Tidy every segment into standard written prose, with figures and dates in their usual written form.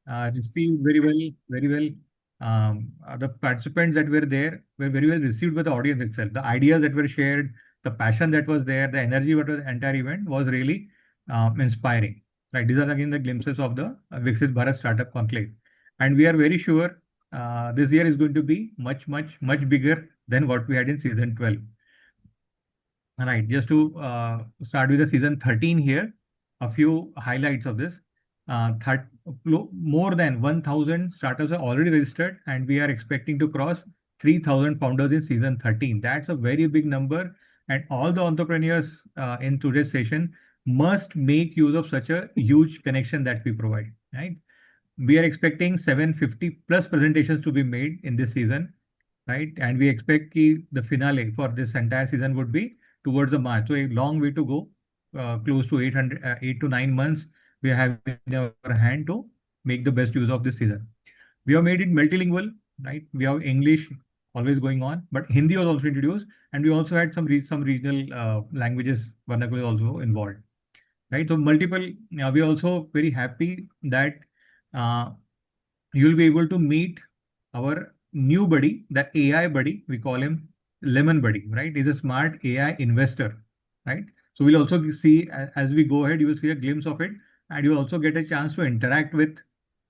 received very well, very well. The participants that were there were very well received by the audience itself. The ideas that were shared, the passion that was there, the energy what was the entire event was really inspiring. Right, these are again the glimpses of the Viksit Bharat Startup Conclave, and we are very sure this year is going to be much, much, much bigger than what we had in season 12. All right, just to start with the season 13 here, a few highlights of this. More than 1,000 startups are already registered, and we are expecting to cross 3,000 founders in season 13. That's a very big number, and all the entrepreneurs in today's session must make use of such a huge connection that we provide, right? We are expecting 750 plus presentations to be made in this season, right? And we expect the finale for this entire season would be towards the March. So a long way to go, close to 8 to 9 months we have in our hand to make the best use of this season. We have made it multilingual, right? We have English always going on, but Hindi was also introduced, and we also had some regional languages vernacular also involved, right? So multiple. We are also very happy that uh, you will be able to meet our new buddy, the AI buddy. We call him Lemon Buddy, right? He's a smart AI investor, right? So we'll also see as we go ahead, you will see a glimpse of it, and you also get a chance to interact with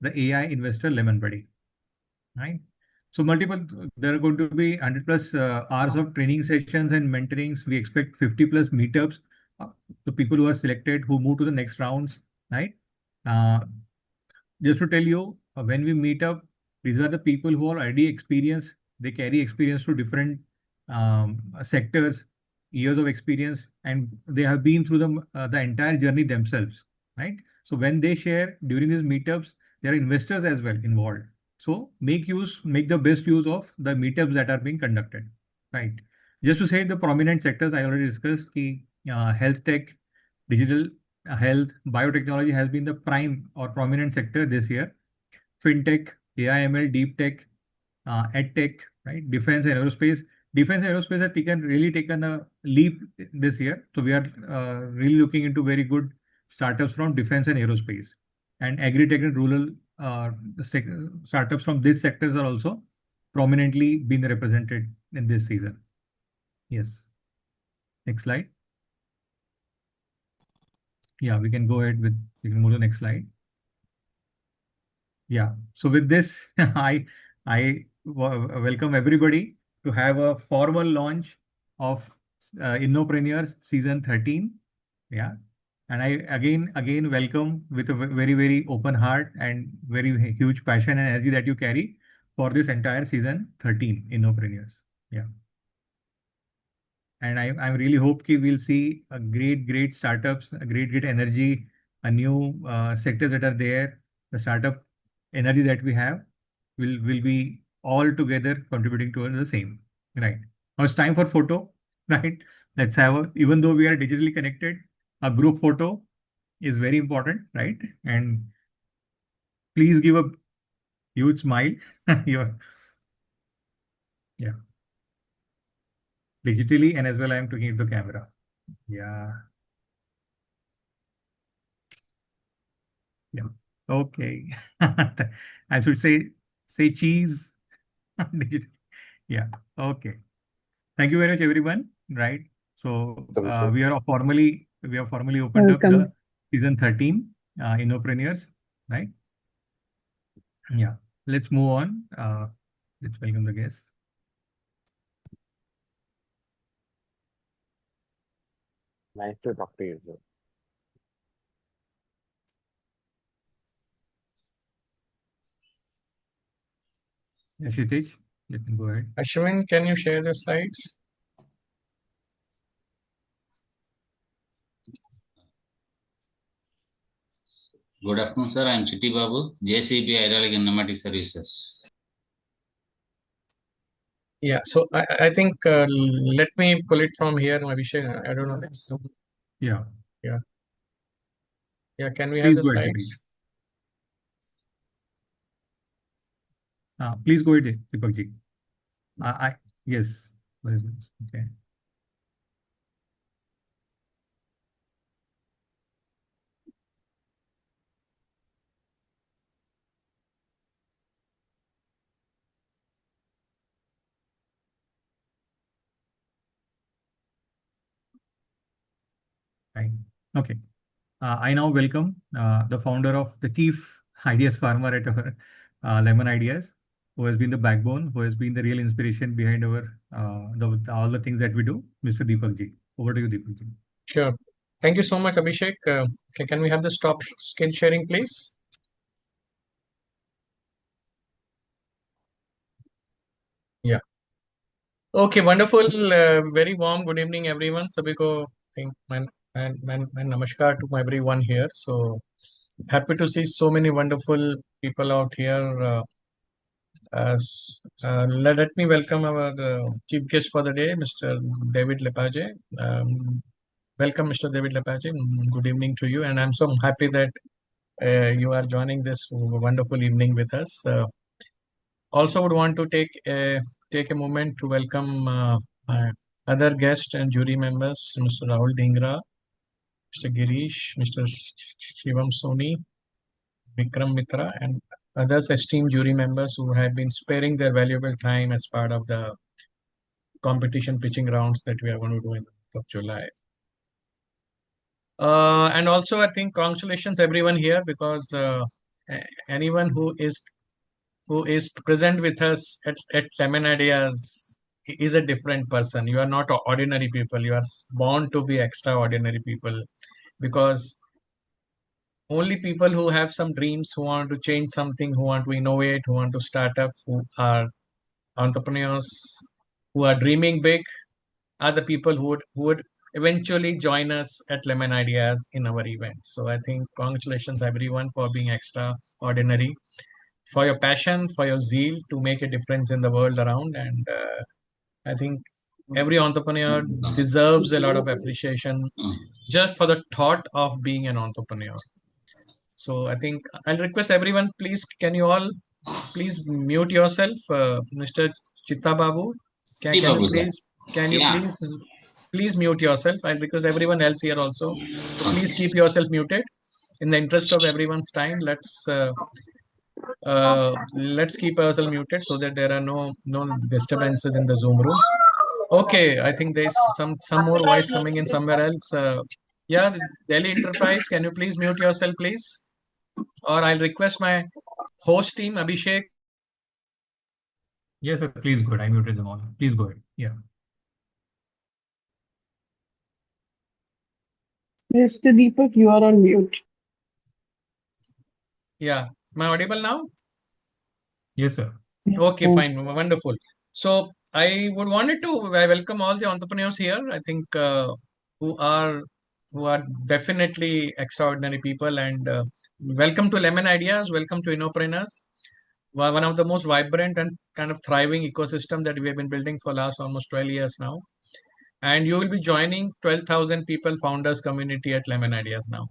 the AI investor Lemon Buddy, right? So multiple, there are going to be 100 plus hours of training sessions and mentorings. We expect 50 plus meetups. Uh, the people who are selected who move to the next rounds, right? Uh, just to tell you, when we meet up, these are the people who are already experienced. They carry experience to different sectors, years of experience, and they have been through the entire journey themselves, right? So when they share during these meetups, there are investors as well involved. So make the best use of the meetups that are being conducted, right? Just to say the prominent sectors I already discussed, health tech, digital health, biotechnology has been the prime or prominent sector this year. Fintech, AI/ML, deep tech, edtech, right? Defense and aerospace. Defense and aerospace have really taken a leap this year. So we are really looking into very good startups from defense and aerospace. And agri-tech and rural sec- startups from these sectors are also prominently being represented in this season. Yes. Next slide. Yeah, we can move to the next slide. Yeah. So with this, I welcome everybody to have a formal launch of Innopreneurs season 13. Yeah. And I again welcome with a very, very open heart and very huge passion and energy that you carry for this entire season 13 Innopreneurs. Yeah. And I really hope that we'll see a great startups, a great energy, a new sectors that are there, the startup energy that we have will be all together contributing towards the same. Right. Now it's time for photo. Right. Let's have even though we are digitally connected, a group photo is very important, right? And please give a huge smile. Your yeah, digitally and as well I am talking to the camera. Yeah. Yeah. Okay. I should say cheese. Yeah. Okay. Thank you very much, everyone. Right. So Abhishek. we have formally opened up the Welcome. season 13 Innopreneurs. Right. Yeah. Let's move on. Let's welcome the guests. Nice to talk to you, sir. Yeah, Kshitij, let me go ahead. Ashwin, can you share the slides? Good afternoon, sir. I am Chitti Babu, JCB Hydraulic and Pneumatic Services. Yeah, so I think let me pull it from here, Abhishek. I don't know. Yeah. Yeah. Yeah, can we have Please the go ahead, Kshitij. slides? Please go ahead, Deepak ji. I yes. What is this? Okay. Fine. Okay. I now welcome the founder of the chief ideas farmer at our Lemon Ideas, who has been the backbone, who has been the real inspiration behind our all the things that we do, Mr. Deepak ji. Over to you, Deepak ji. Sure. Thank you so much, Abhishek. Can we have the stop screen sharing, please? Yeah. Okay, wonderful. Very warm good evening, everyone. Sabhi ko think man namaskar to everyone here. So happy to see so many wonderful people out here. Let me welcome our chief guest for the day, Mr. David Lepage. Welcome, Mr. David Lepage. Good evening to you, and I'm so happy that you are joining this wonderful evening with us. Also, would want to take a moment to welcome my other guests and jury members, Mr. Rahul Dhingra, Mr. Girish, Mr. Shivam Soni, Vikram Mitra, and others esteemed jury members who have been sparing their valuable time as part of the competition pitching rounds that we are going to do in the month of July. And also, I think congratulations everyone here, because anyone who is present with us at Lemon Ideas is a different person. You are not ordinary people. You are born to be extraordinary people, because only people who have some dreams, who want to change something, who want to innovate, who want to start up, who are entrepreneurs, who are dreaming big, are the people who would eventually join us at Lemon Ideas in our event. So I think congratulations everyone for being extraordinary, for your passion, for your zeal to make a difference in the world around. And I think every entrepreneur deserves a lot of appreciation just for the thought of being an entrepreneur. So I think I'll request everyone, please, can you all please mute yourself, Mr. Chitta Babu? Can you Babu, sir. please Yeah. please mute yourself? I'll request everyone else here also to please keep yourself muted. In the interest of everyone's time, let's keep ourselves muted so that there are no disturbances in the Zoom room. Okay, I think there's some more voice coming in somewhere else. Yeah, Delhi Enterprise, can you please mute yourself, please? Or I'll request my host team, Abhishek. Yes, sir. Please go ahead. I muted them all. Please go ahead. Yeah. Mr. Deepak, you are on mute. Yeah, am I audible now? Yes, sir. Yes, Okay, thanks. fine, wonderful. So I would wanted to I welcome all the entrepreneurs here. I think who are who are definitely extraordinary people, and welcome to Lemon Ideas. Welcome to Innopreneurs, one of the most vibrant and kind of thriving ecosystem that we have been building for last almost 12 years now. And you will be joining 12,000 people founders community at Lemon Ideas now.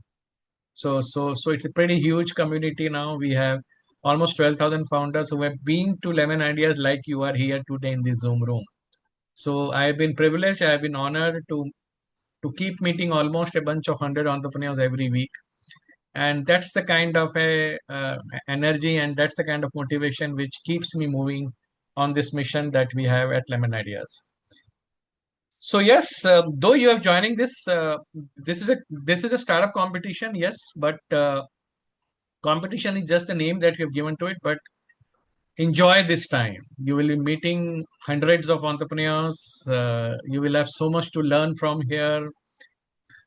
So it's a pretty huge community now. We have almost 12,000 founders who have been to Lemon Ideas like you are here today in this Zoom room. So I have been privileged, I have been honored to keep meeting almost a bunch of 100 entrepreneurs every week. And that's the kind of a energy, and that's the kind of motivation which keeps me moving on this mission that we have at Lemon Ideas. So yes, though you are joining this, this is a startup competition, yes, but competition is just the name that we have given to it. But enjoy this time. You will be meeting hundreds of entrepreneurs. You will have so much to learn from here,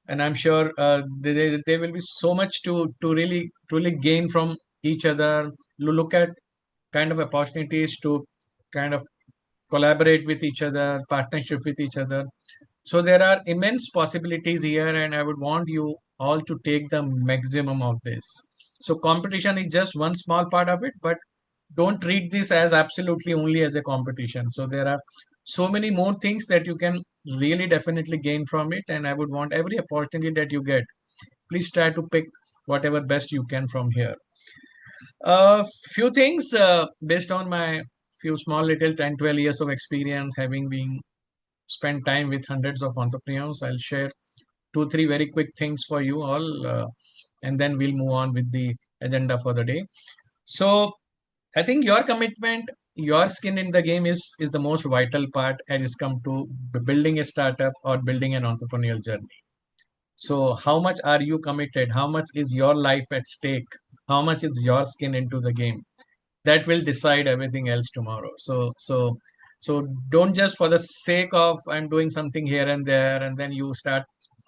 and I'm sure there will be so much to really truly gain from each other. Look at kind of opportunities to kind of collaborate with each other, partnership with each other. So there are immense possibilities here, and I would want you all to take the maximum of this. So competition is just one small part of it, but don't treat this as absolutely only as a competition. So there are so many more things that you can really definitely gain from it, and I would want every opportunity that you get, please try to pick whatever best you can from here. Few things based on my few small little 10 12 years of experience, having been spent time with hundreds of entrepreneurs, I'll share two three very quick things for you all, and then we'll move on with the agenda for the day. So I think your commitment, your skin in the game is the most vital part as it's come to building a startup or building an entrepreneurial journey. So how much are you committed? How much is your life at stake? How much is your skin into the game? That will decide everything else tomorrow. So don't just for the sake of I'm doing something here and there, and then you start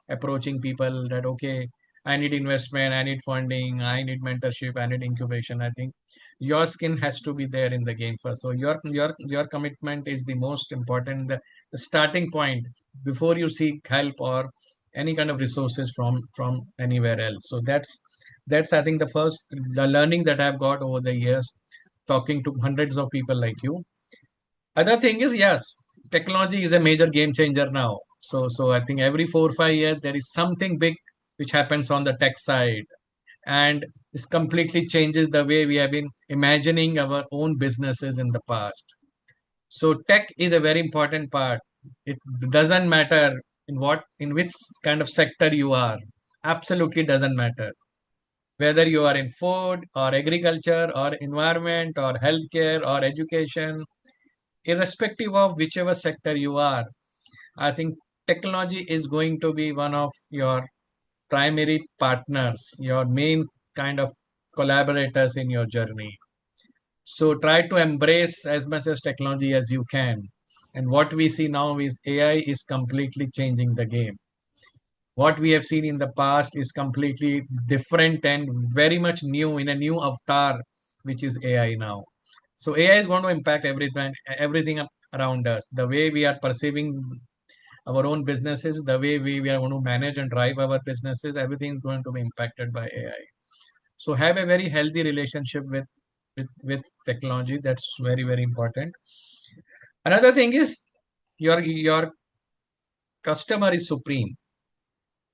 approaching people that okay, I need investment, I need funding, I need mentorship, I need incubation. I think your skin has to be there in the game first. So your commitment is the most important, the starting point before you seek help or any kind of resources from anywhere else. So that's I think the learning that I've got over the years talking to hundreds of people like you. Other thing is, yes, technology is a major game changer now. So I think every 4 or 5 years there is something big which happens on the tech side, and this completely changes the way we have been imagining our own businesses in the past. So tech is a very important part. It doesn't matter in which kind of sector you are. Absolutely doesn't matter whether you are in food or agriculture or environment or healthcare or education, irrespective of whichever sector you are, I think technology is going to be one of your primary partners, your main kind of collaborators in your journey. So try to embrace as much as technology as you can. And what we see now is AI is completely changing the game. What we have seen in the past is completely different and very much new in a new avatar, which is AI now. So AI is going to impact everything around us. The way we are perceiving our own businesses, the way we are going to manage and drive our businesses, everything is going to be impacted by AI. So have a very healthy relationship with technology. That's very, very important. Another thing is your customer is supreme.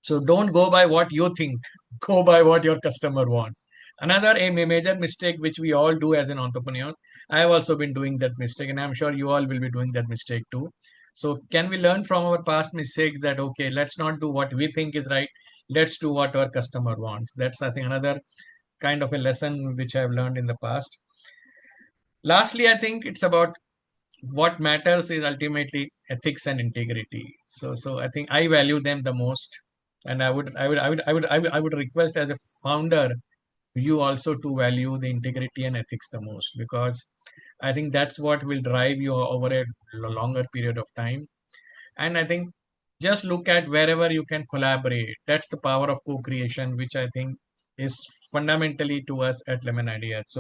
So don't go by what you think, go by what your customer wants. Another major mistake which we all do as an entrepreneur. I have also been doing that mistake, and I'm sure you all will be doing that mistake too. So can we learn from our past mistakes that okay, let's not do what we think is right, let's do what our customer wants. That's I think another kind of a lesson which I've learned in the past. Lastly, I think it's about what matters is ultimately ethics and integrity. So I think I value them the most, and I would request as a founder you also to value the integrity and ethics the most, because I think that's what will drive you over a longer period of time. And I think just look at wherever you can collaborate. That's the power of co-creation, which I think is fundamentally to us at Lemon Ideas.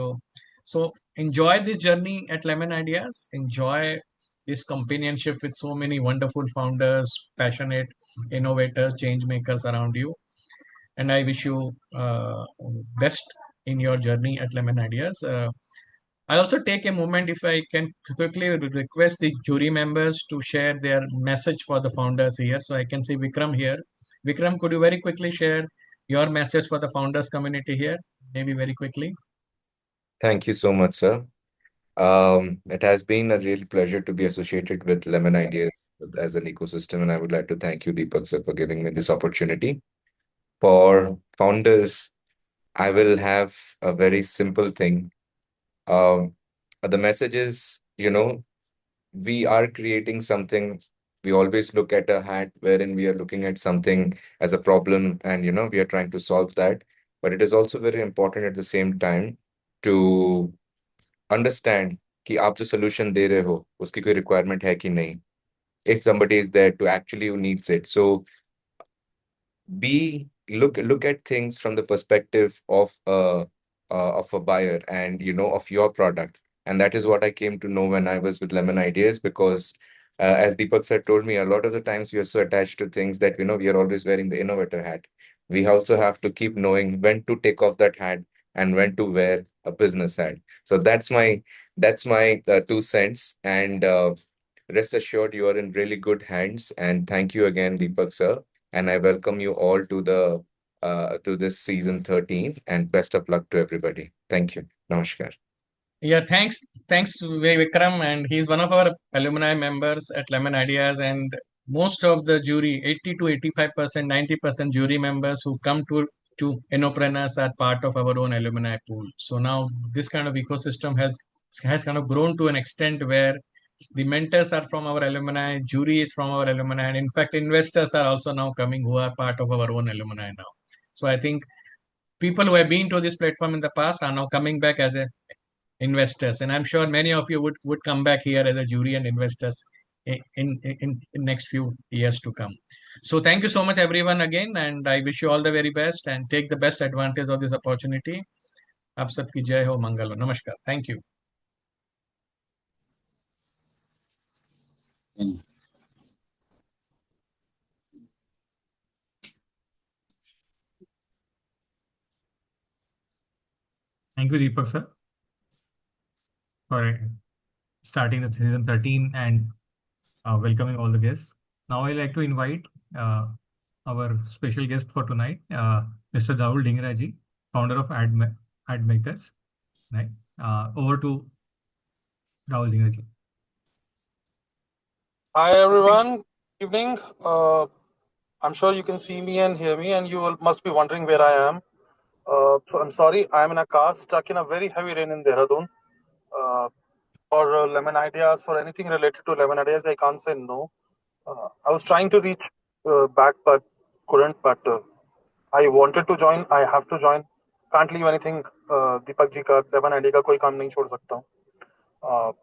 So enjoy this journey at Lemon Ideas. Enjoy this companionship with so many wonderful founders, passionate innovators, change makers around you. And I wish you best in your journey at Lemon Ideas. I also take a moment if I can quickly request the jury members to share their message for the founders here. So I can see Vikram here. Vikram, could you very quickly share your message for the founders community here? Maybe very quickly. Thank you so much, sir. It has been a real pleasure to be associated with Lemon Ideas as an ecosystem, and I would like to thank you, Deepak, sir, for giving me this opportunity. For founders, I will have a very simple thing. Um, the message is, we are creating something. We always look at a hat wherein we are looking at something as a problem, and we are trying to solve that. But it is also very important at the same time to understand कि आप जो solution दे रहे हो उसकी कोई requirement है कि नहीं, if somebody is there to actually who needs it. So look at things from the perspective of a buyer and of your product. And that is what I came to know when I was with Lemon Ideas, because as Deepak sir told me, a lot of the times we are so attached to things that we are always wearing the innovator hat. We also have to keep knowing when to take off that hat and when to wear a business hat. So that's my 2 cents. And rest assured, you are in really good hands. And thank you again, Deepak sir. And I welcome you all to this season 13, and best of luck to everybody. Thank you. Namaskar. Yeah, thanks, Vikram, and he's one of our alumni members at Lemon Ideas, and most of the jury, 80 to 85%, 90% jury members who come to Innopreneurs are part of our own alumni pool. So now this kind of ecosystem has kind of grown to an extent where The mentors are from our alumni, jury is from our alumni, and in fact, investors are also now coming who are part of our own alumni now. So I think people who have been to this platform in the past are now coming back as a investors, and I'm sure many of you would come back here as a jury and investors in next few years to come. So thank you so much everyone again, and I wish you all the very best and take the best advantage of this opportunity. आप सबकी जय हो, मंगल हो, नमस्कार, thank you. And Thank you, Deepak sir, for starting the season 13 and welcoming all the guests. Now I'd like to invite our special guest for tonight, Mr. Rahul Dingraji, founder of Ad Makers. Right. Over to Rahul Dingraji. Hi everyone, evening. I'm sure you can see me and hear me, and you all must be wondering where I am. So I'm sorry, I'm in a car stuck in a very heavy rain in Dehradun. For lemon ideas, for anything related to lemon ideas, I can't say no. I was trying to reach back, but couldn't. But I wanted to join. I have to join. Can't leave anything. Deepak ji ka lemon idea का कोई काम नहीं छोड़ सकता हूँ.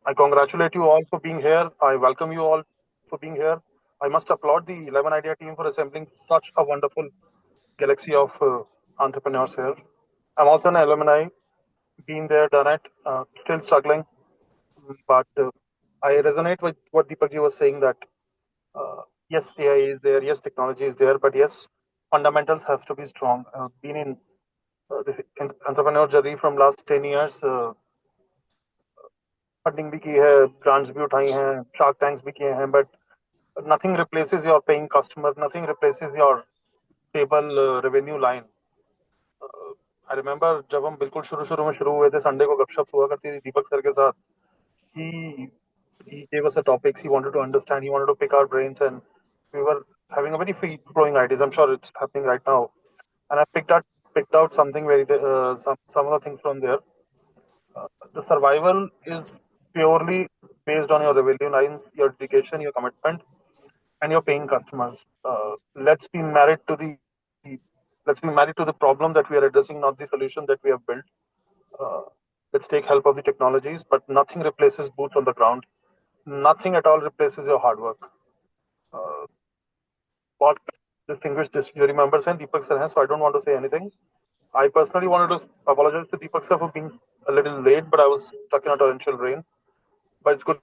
I congratulate you all for being here. I welcome you all for being here. I must applaud the 11 Idea team for assembling such a wonderful galaxy of entrepreneurs here. I'm also an alumni, been there, done it, still struggling. But I resonate with what Deepak ji was saying that yes, AI is there, yes, technology is there, but yes, fundamentals have to be strong. Been in the entrepreneur journey from last 10 years. Funding भी की है, grants भी उठाई हैं, shark tanks भी किए हैं, but nothing replaces your paying customer, nothing replaces your stable revenue line. I remember जब हम बिल्कुल शुरू में शुरू हुए थे, संडे को गपशप हुआ करती थी दीपक सर के साथ. He gave us a topics, he wanted to understand, he wanted to pick our brains, and we were having a very free flowing ideas. I'm sure it's happening right now, and I picked out something very some of the things from there. The survival is purely based on your revenue lines, your dedication, your commitment, and your paying customers. Let's be married to the problem that we are addressing, not the solution that we have built. Let's take help of the technologies, but nothing replaces boots on the ground. Nothing at all replaces your hard work. What distinguished jury members and Deepak sir has, so I don't want to say anything. I personally wanted to apologize to Deepak sir for being a little late, but I was stuck in a torrential rain. But it's good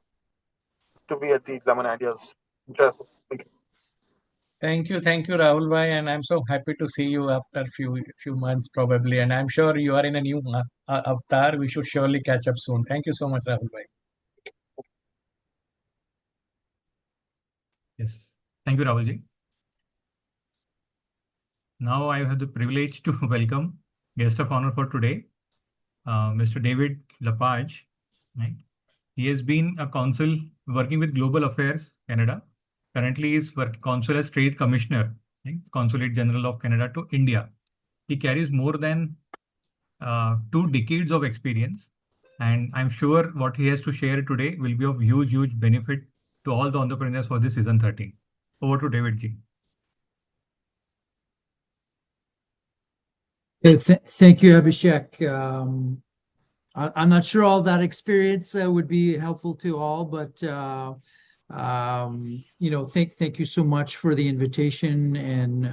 to be at the Lemon Ideas. Thank you. Thank you, Rahul bhai, and I'm so happy to see you after few months probably, and I'm sure you are in a new avatar. We should surely catch up soon. Thank you so much, Rahul bhai. Yes. Thank you, Rahul ji. Now I have the privilege to welcome guest of honor for today, Mr. David Lepage. Right? He has been a consul working with Global Affairs Canada. Currently, he is consul as Trade Commissioner, right? Consulate General of Canada to India. He carries more than 2 decades of experience, and I'm sure what he has to share today will be of huge benefit to all the entrepreneurs for this season 13. Over to David ji. Thank you, Abhishek. I'm not sure all that experience would be helpful to all, but thank you so much for the invitation and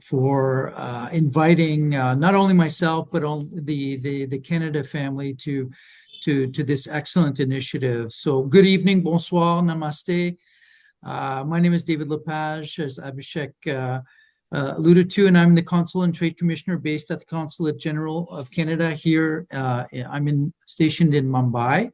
for inviting not only myself but the Canada family to this excellent initiative. So good evening, bonsoir, namaste. My name is David Lepage, as Abhishek alluded to, and I'm the Consul and Trade Commissioner based at the Consulate General of Canada here. I'm stationed in Mumbai.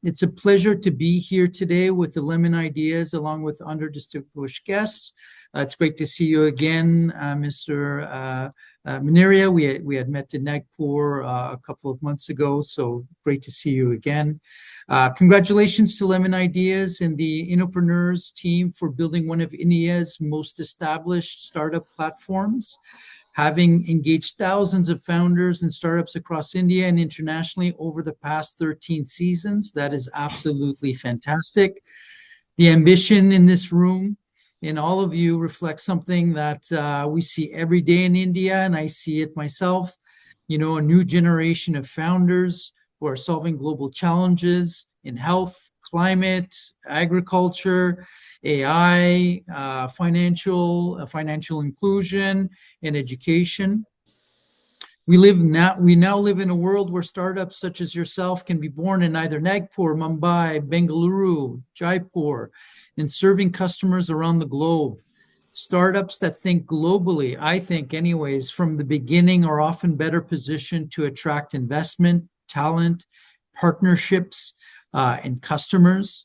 It's a pleasure to be here today with the Lemon Ideas along with distinguished guests. It's great to see you again, Mr. Mineria. We had met in Nagpur a couple of months ago, so great to see you again. Congratulations to Lemon Ideas and the Innopreneurs team for building one of India's most established startup platforms. having engaged thousands of founders and startups across India and internationally over the past 13 seasons. That is absolutely fantastic. The ambition in this room and all of you reflects something that we see every day in India, and I see it myself. A new generation of founders who are solving global challenges in health, climate, agriculture, AI, financial inclusion, and education. We now live in a world where startups such as yourself can be born in either Nagpur, Mumbai, Bengaluru, Jaipur, and serving customers around the globe. Startups that think globally, I think anyways, from the beginning are often better positioned to attract investment, talent, partnerships, and customers.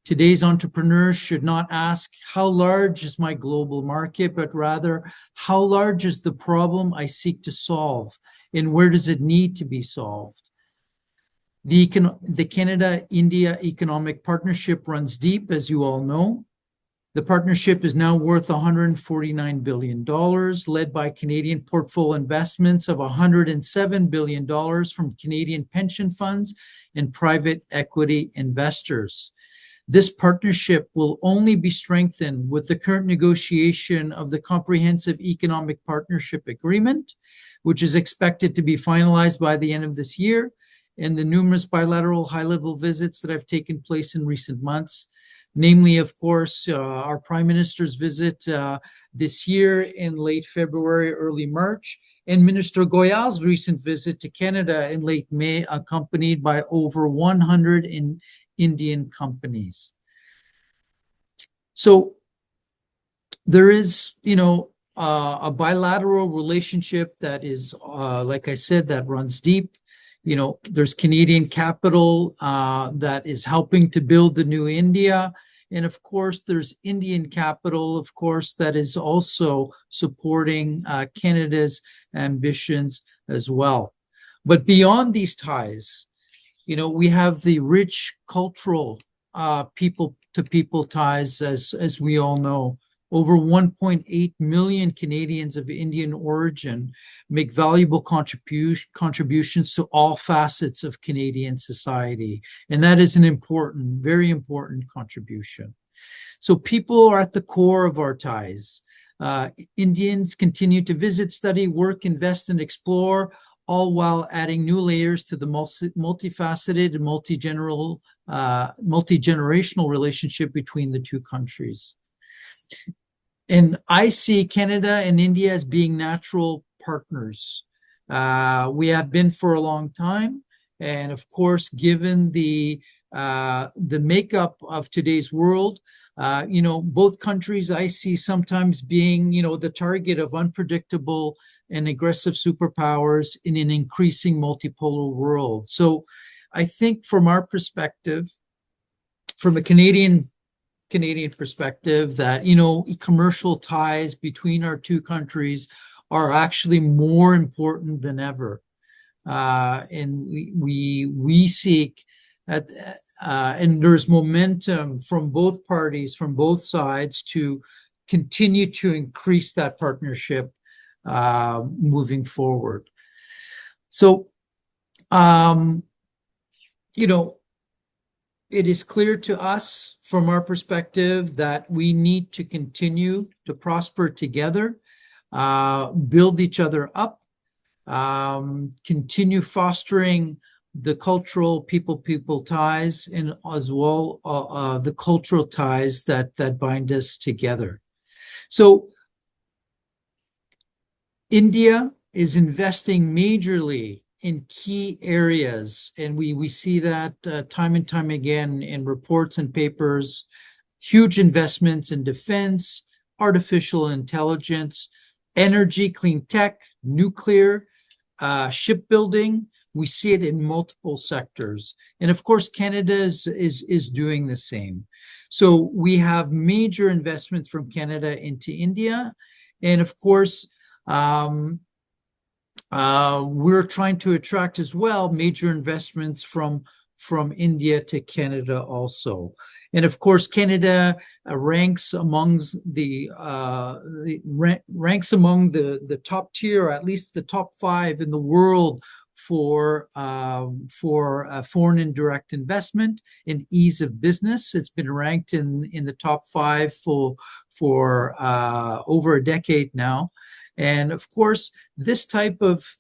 Today's entrepreneurs should not ask, how large is my global market, but rather, how large is the problem I seek to solve, and where does it need to be solved? The Canada-India Economic Partnership runs deep, as you all know. The partnership is now worth $149 billion, led by Canadian portfolio investments of $107 billion from Canadian pension funds and private equity investors. This partnership will only be strengthened with the current negotiation of the Comprehensive Economic Partnership Agreement, which is expected to be finalized by the end of this year, and the numerous bilateral high-level visits that have taken place in recent months. Namely, of course, our Prime Minister's visit this year in late February, early March, and Minister Goyal's recent visit to Canada in late May, accompanied by over 100 Indian companies. So there is, a bilateral relationship that is, like I said, that runs deep. There's Canadian capital that is helping to build the new India. And of course, there's Indian capital, of course, that is also supporting Canada's ambitions as well. But beyond these ties, we have the rich cultural people-to-people ties, as we all know. Over 1.8 million Canadians of Indian origin make valuable contributions to all facets of Canadian society. And that is an important, very important contribution. So people are at the core of our ties. Indians continue to visit, study, work, invest, and explore, all while adding new layers to the multifaceted and multi-generational relationship between the two countries. And I see Canada and India as being natural partners. We have been for a long time. And of course, given the makeup of today's world, both countries I see sometimes being, the target of unpredictable and aggressive superpowers in an increasing multipolar world. So I think from our perspective, from a Canadian perspective, that commercial ties between our two countries are actually more important than ever, and we seek at and there's momentum from both parties, from both sides, to continue to increase that partnership moving forward. So it is clear to us from our perspective that we need to continue to prosper together, build each other up, continue fostering the cultural people ties, and as well the cultural ties that bind us together. So India is investing majorly in key areas, and we see that time and time again in reports and papers. Huge investments in defense, artificial intelligence, energy, clean tech, nuclear, shipbuilding. We see it in multiple sectors, and of course, Canada is doing the same. So we have major investments from Canada into India, and of course, we're trying to attract as well major investments from from India to Canada also. And of course, Canada ranks among the top tier, or at least the top 5 in the world for foreign and direct investment and ease of business. It's been ranked in the top 5 for over a decade now. And of course, this type of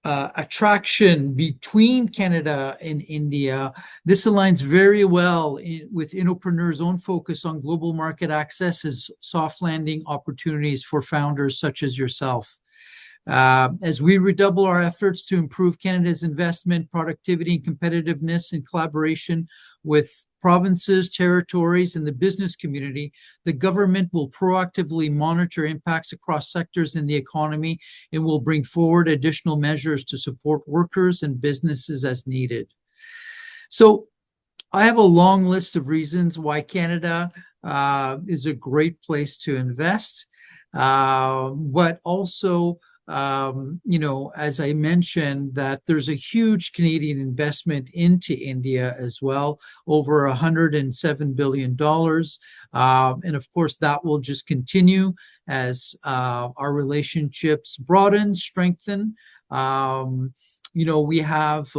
attraction between Canada and India, this aligns very well with Innopreneurs' own focus on global market access as soft landing opportunities for founders such as yourself. As we redouble our efforts to improve Canada's investment, productivity, and competitiveness in collaboration with provinces, territories, and the business community, the government will proactively monitor impacts across sectors in the economy and will bring forward additional measures to support workers and businesses as needed. So I have a long list of reasons why Canada is a great place to invest, but also as I mentioned, that there's a huge Canadian investment into India as well, over $107 billion. And of course, that will just continue as our relationships broaden, strengthen. We have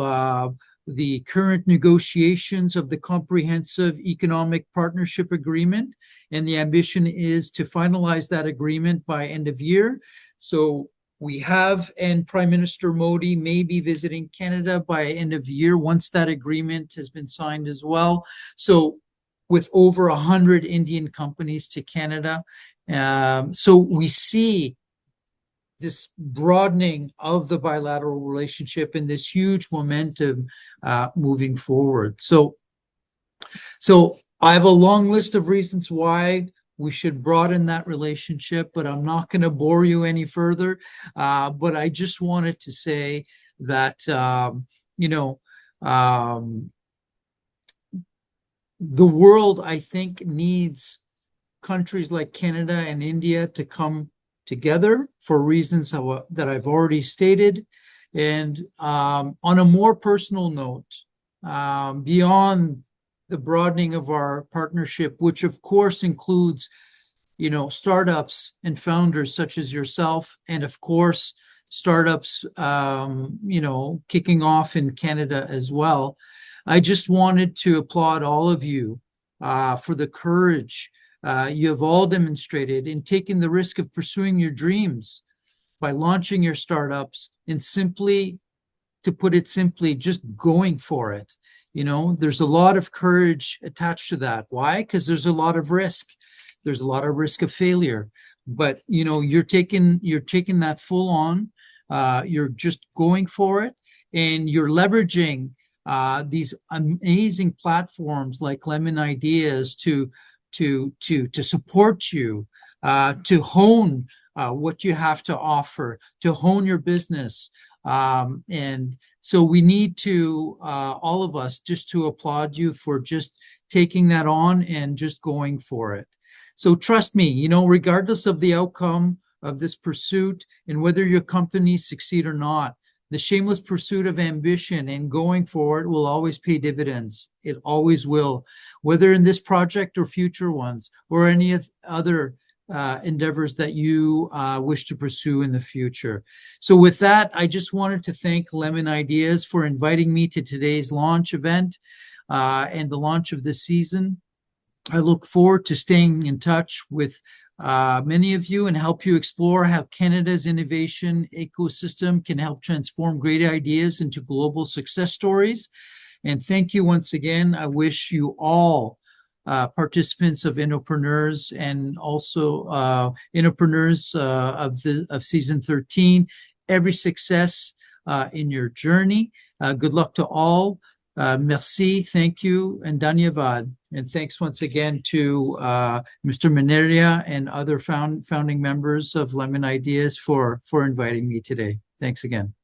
the current negotiations of the Comprehensive Economic Partnership Agreement, and the ambition is to finalize that agreement by end of year. So we have, and Prime Minister Modi may be visiting Canada by end of year once that agreement has been signed as well. So with over 100 Indian companies to Canada. So we see this broadening of the bilateral relationship and this huge momentum moving forward. So I have a long list of reasons why we should broaden that relationship, but I'm not going to bore you any further. But I just wanted to say that, the world, I think, needs countries like Canada and India to come together for reasons that I've already stated. And on a more personal note, beyond the broadening of our partnership, which of course includes, startups and founders such as yourself, and of course, startups, kicking off in Canada as well. I just wanted to applaud all of you for the courage you have all demonstrated in taking the risk of pursuing your dreams by launching your startups and simply, to put it simply, just going for it. There's a lot of courage attached to that. Why? Because there's a lot of risk. There's a lot of risk of failure. But you're taking that full on. You're just going for it, and you're leveraging these amazing platforms like Lemon Ideas to support you, to hone what you have to offer, to hone your business. And so we need to, all of us, just to applaud you for just taking that on and just going for it. So trust me, regardless of the outcome of this pursuit and whether your companies succeed or not, the shameless pursuit of ambition and going forward will always pay dividends. It always will, whether in this project or future ones or any other endeavors that you wish to pursue in the future. So with that, I just wanted to thank Lemon Ideas for inviting me to today's launch event and the launch of this season. I look forward to staying in touch with many of you and help you explore how Canada's innovation ecosystem can help transform great ideas into global success stories. And thank you once again. I wish you all participants of Innopreneurs and also Innopreneurs of season 13, every success in your journey. Good luck to all. Merci, thank you, and dhanyavad. And thanks once again to Mr. Mineria and other founding members of Lemon Ideas for inviting me today. Thanks again.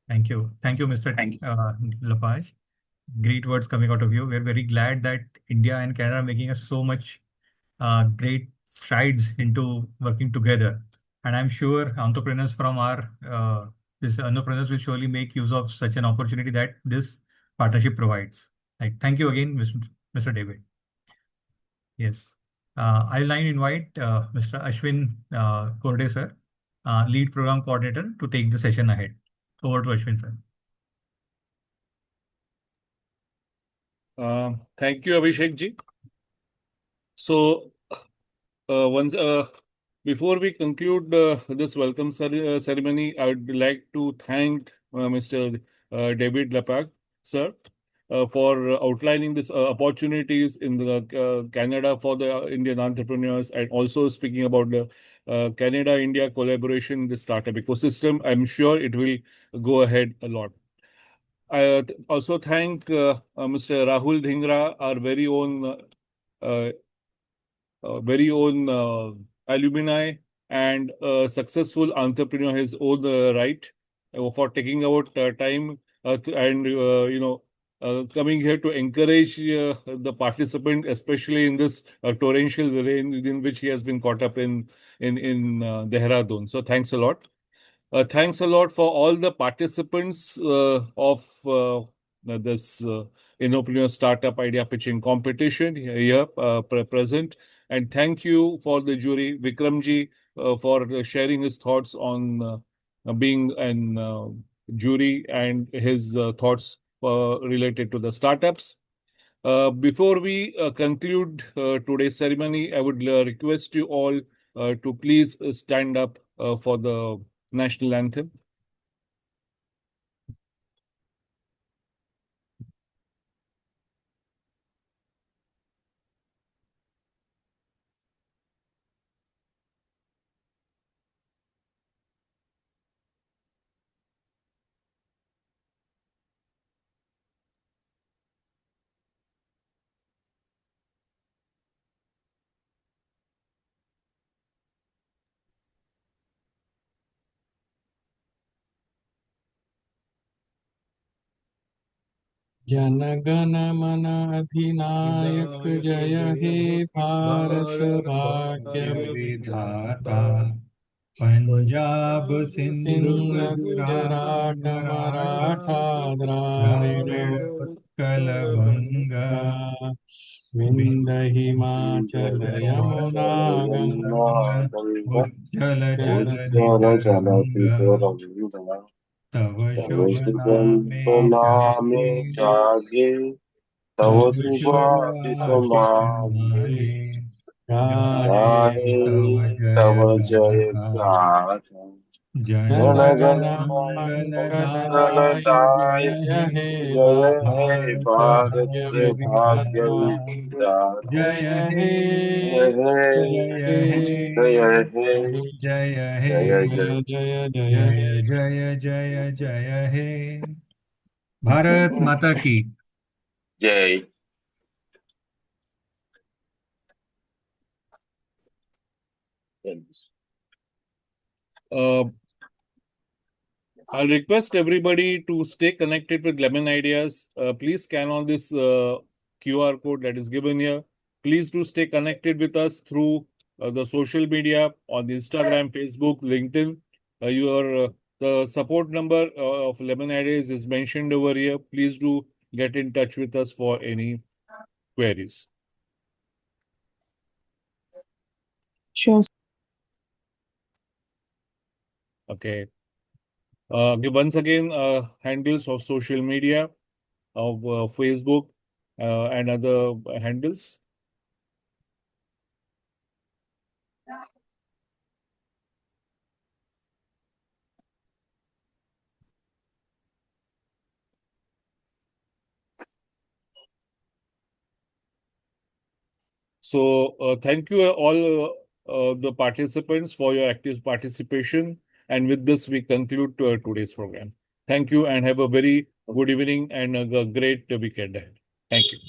Thank you. Thank you, Mr. Lepage. Great words coming out of you. We're very glad that India and Canada are making us so much great strides into working together. And I'm sure entrepreneurs from our this entrepreneurs will surely make use of such an opportunity that this partnership provides. Like, thank you again, Mr. David. Yes. I'll now invite Mr. Ashwin Korde, sir, lead program coordinator, to take the session ahead. Over to Ashwin, sir. Thank you, Abhishek ji. So, once before we conclude this welcome ceremony, I would like to thank Mr. David Lepak, sir, for outlining this opportunities in the Canada for the Indian entrepreneurs, and also speaking about the Canada-India collaboration, the startup ecosystem. I'm sure it will go ahead a lot. I also thank Mr. Rahul Dhingra, our very own alumni and successful entrepreneur, his own right, for taking out time and coming here to encourage the participant, especially in this torrential rain in which he has been caught up in Dehradun. So thanks a lot. Thanks a lot for all the participants of this Innopreneurs Startup Idea Pitching Competition here present. And thank you for the jury, Vikramji, for sharing his thoughts on being an jury and his thoughts related to the startups. Before we conclude today's ceremony, I would request you all to please stand up for the national anthem. Jana Gana मन अधिनायक जय हे भारत भाग्य विधाता पंजाब सिंधु सिंध गुजरात गुजरात मराठा मराठा द्राविड द्राविड उत्कल बंगा विंध्य हिमाचल यमुना गंगा उज्जल जलधि उज्ज्वल जलधि तरंगा तव तव शुभ शुभ नामे नामे जागे जागे तव तव शुभ शुभ आशीष आशीष मांगे मागे गाहे गाहे तव तव जय जय गाथा गाथा जन जन जन गण गण मंगलदायक मंगलदायक जय मंगलदायक जय हे हे जय हे भारत भारत भारत भाग्य भाग्य भाग्य विधाता विधाता विधाता जय जय हे हे जय जय जय हे हे जय हे हे जय हे जय जय जय जय जय जय जय जय जय हे भारत माता की जय I'll request everybody to stay connected with Lemon Ideas. Please scan on this QR code that is given here. Please do stay connected with us through the social media on Instagram, Facebook, LinkedIn. The support number of Lemon Ideas is mentioned over here. Please do get in touch with us for any queries. Sure. Okay. Once again, handles of social media, of Facebook and other handles. So thank you all the participants for your active participation. And with this, we conclude today's program. Thank you and have a very good evening and a great weekend ahead. Thank you.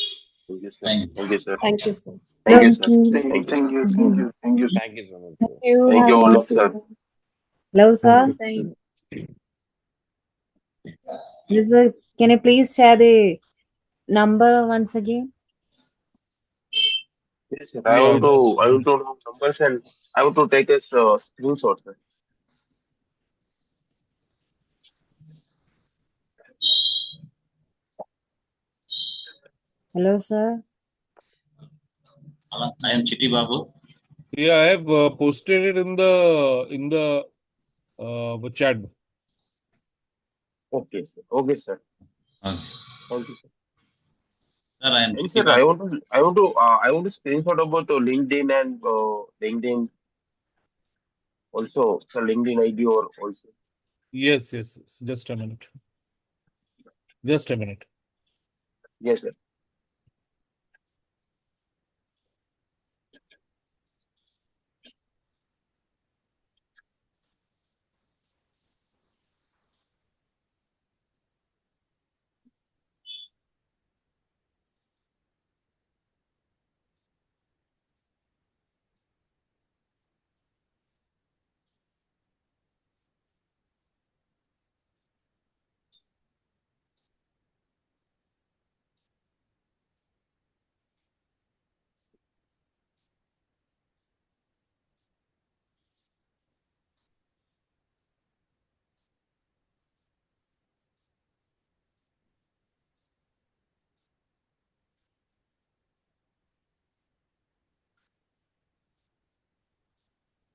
Thank you, sir. Thank you. Thank you, sir. Thank you, sir. Thank you, Thank sir. you. Thank you. Mhm. Thank you so much, Thank sir. you. Thank Have you a all of nice sir. day. Hello, sir. Can you please share the number once again? Yes, sir. Yeah, I want to know numbers and I want to take a screenshot, sir. Hello, sir. I am Chitti Babu. Yeah, I have posted it in the chat. Okay, sir. Okay, sir. Okay. Thank you, sir. Sir, I am And Chitti sir, Babu. I want to screenshot about LinkedIn and LinkedIn also. So LinkedIn ID or also. Yes. Just a minute. Just a minute. Yes, sir.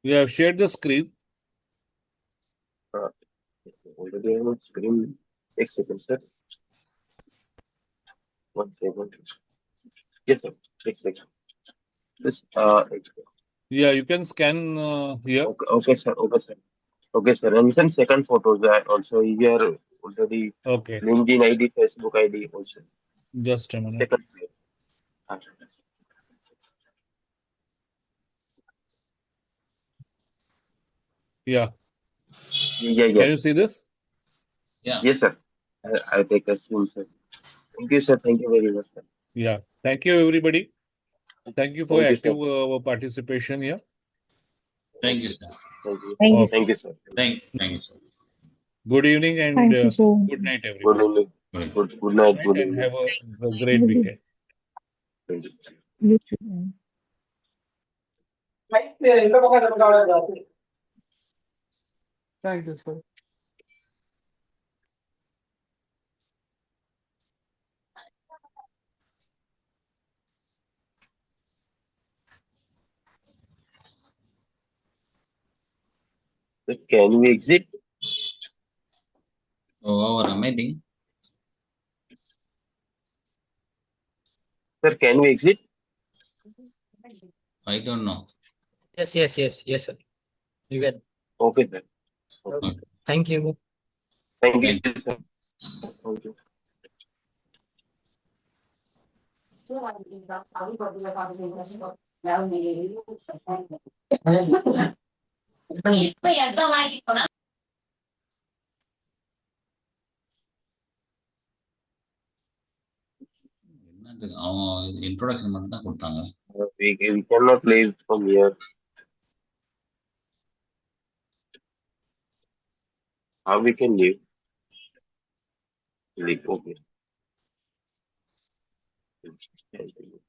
We have shared the screen. Already I'm on screen. Take second, sir. 1 second. Yes, sir. Take second. This Yeah, you can scan here. okay, sir. Okay, sir. Okay, sir. And send second photos that also here already Okay, LinkedIn ID, Facebook ID also. just a minute. Second slide. Yeah. Yeah, Can yes. you see this? Yeah. Yes, sir. I'll take a screen, sir. Thank you, sir. Thank you very much, sir. Yeah. Thank you, everybody. Thank you for Thank you, sir. active participation here. Thank you, sir. Thank you. Thank you, Okay. Thank you, sir. Thank you, sir. Good evening and Thank you, sir. good night, Good everybody. evening. Good. Good night. Night Good and evening. have a great Good weekend. Thank you. You too. Thank you, sir. Sir, can we exit? Over a meeting. Sir, can we exit? I don't know. Yes, sir. You can. Okay, sir. Okay. Thank you. Thank you, Thank you. sir. Thank you. என்னத்துக்கு அவன் introduction மட்டும் தான் கொடுத்தாங்க. We cannot leave from here. How we can leave? Leave. Okay. Thank you.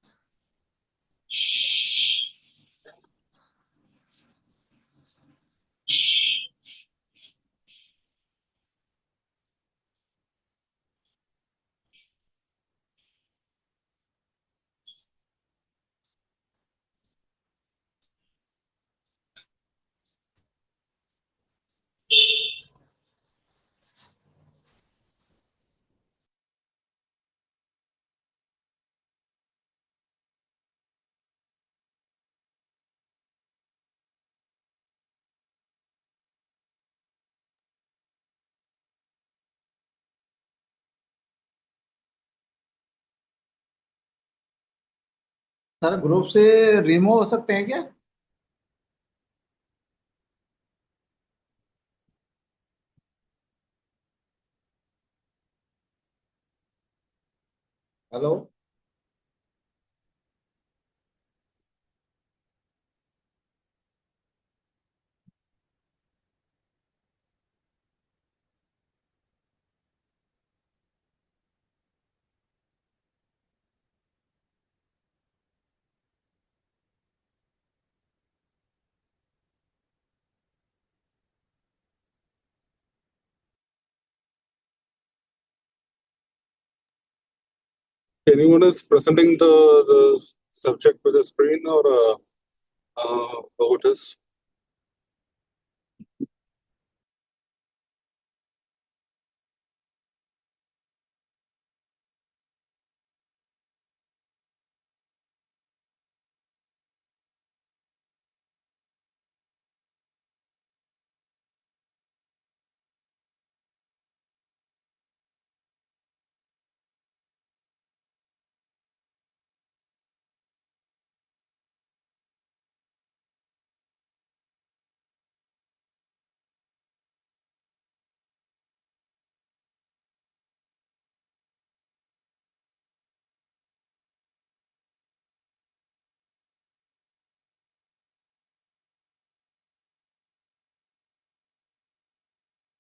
Sir group से remove हो सकते हैं क्या? Hello anyone is presenting the subject with the screen or how it is?